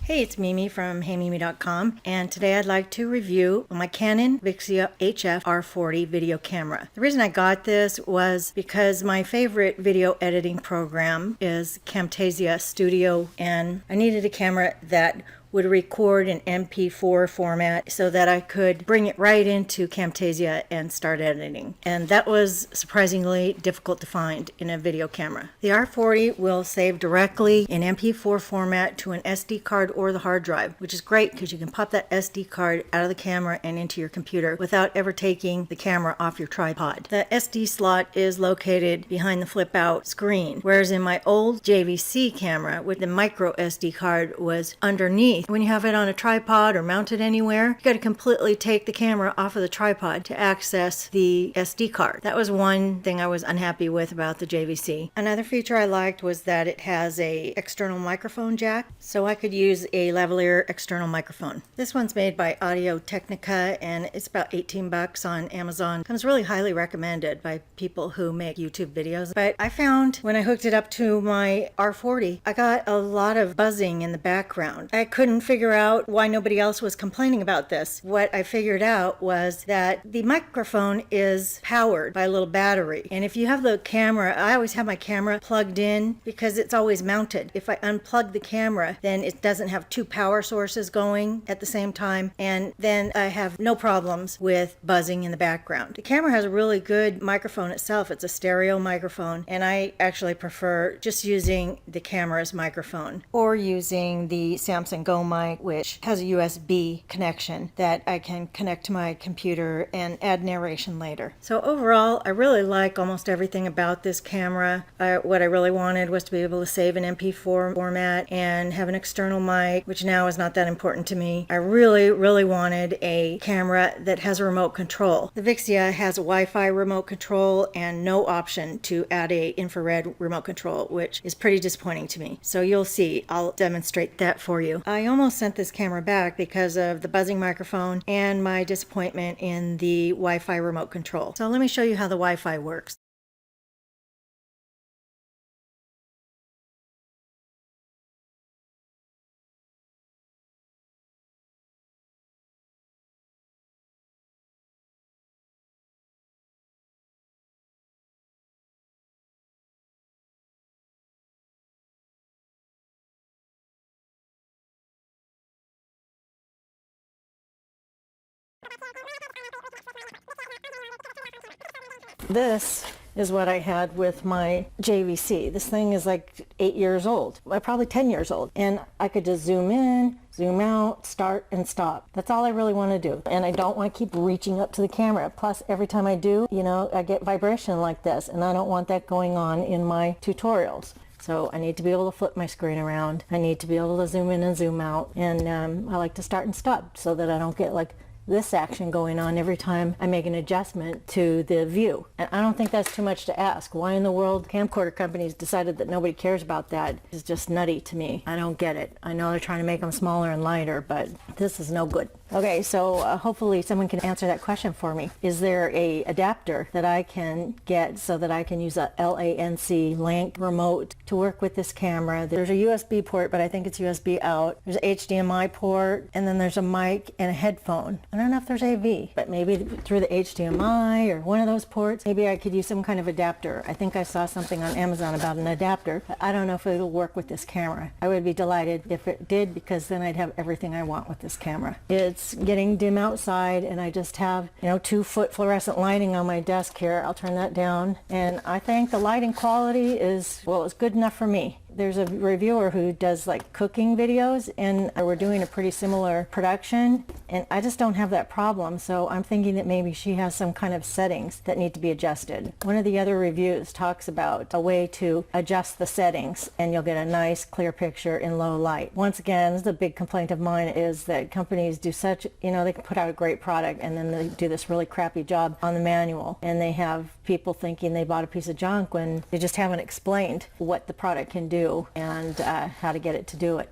Hey, it's Mimi from HeyMimi.com, and today I'd like to review my Canon Vixia HF R40 video camera. The reason I got this was because my favorite video editing program is Camtasia Studio, and I needed a camera that would record in MP4 format so that I could bring it right into Camtasia and start editing. And that was surprisingly difficult to find in a video camera. The R40 will save directly in MP4 format to an SD card or the hard drive, which is great because you can pop that SD card out of the camera and into your computer without ever taking the camera off your tripod. The SD slot is located behind the flip out screen, whereas in my old JVC camera with the micro SD card was underneath. When you have it on a tripod or mounted anywhere, you got to completely take the camera off of the tripod to access the SD card. That was one thing I was unhappy with about the JVC. Another feature I liked was that it has a external microphone jack, so I could use a lavalier external microphone. This one's made by Audio Technica and it's about 18 bucks on Amazon. Comes really highly recommended by people who make YouTube videos. But I found when I hooked it up to my R40, I got a lot of buzzing in the background. I couldn't figure out why nobody else was complaining about this. What I figured out was that the microphone is powered by a little battery. And if you have the camera, I always have my camera plugged in because it's always mounted. If I unplug the camera, then it doesn't have two power sources going at the same time, and then I have no problems with buzzing in the background. The camera has a really good microphone itself. It's a stereo microphone, and I actually prefer just using the camera's microphone or using the Samsung Go mic, which has a USB connection that I can connect to my computer and add narration later. So overall, I really like almost everything about this camera. What I really wanted was to be able to save in MP4 format and have an external mic, which now is not that important to me. I really wanted a camera that has a remote control. The Vixia has a Wi-Fi remote control and no option to add a infrared remote control, which is pretty disappointing to me. So you'll see, I'll demonstrate that for you. I almost sent this camera back because of the buzzing microphone and my disappointment in the Wi-Fi remote control. So let me show you how the Wi-Fi works. This is what I had with my JVC. This thing is like 8 years old, probably 10 years old. And I could just zoom in, zoom out, start and stop. That's all I really want to do. And I don't want to keep reaching up to the camera. Plus, every time I do, I get vibration like this. And I don't want that going on in my tutorials. So I need to be able to flip my screen around. I need to be able to zoom in and zoom out. And I like to start and stop so that I don't get like this action going on every time I make an adjustment to the view. And I don't think that's too much to ask. Why in the world camcorder companies decided that nobody cares about that is just nutty to me. I don't get it. I know they're trying to make them smaller and lighter, but this is no good. Okay, so hopefully someone can answer that question for me. Is there a adapter that I can get so that I can use a LANC link remote to work with this camera? There's a USB port, but I think it's USB out. There's an HDMI port, and then there's a mic and a headphone. I don't know if there's AV, but maybe through the HDMI or one of those ports, maybe I could use some kind of adapter. I think I saw something on Amazon about an adapter, but I don't know if it'll work with this camera. I would be delighted if it did, because then I'd have everything I want with this camera. It's getting dim outside, and I just have 2-foot fluorescent lighting on my desk here. I'll turn that down, and I think the lighting quality is, well, it's good enough for me. There's a reviewer who does like cooking videos, and we're doing a pretty similar production, and I just don't have that problem. So I'm thinking that maybe she has some kind of settings that need to be adjusted. One of the other reviews talks about a way to adjust the settings, and you'll get a nice clear picture in low light. Once again, this is a big complaint of mine, is that companies do such, they can put out a great product and then they do this really crappy job on the manual, and they have people thinking they bought a piece of junk when they just haven't explained what the product can do and how to get it to do it.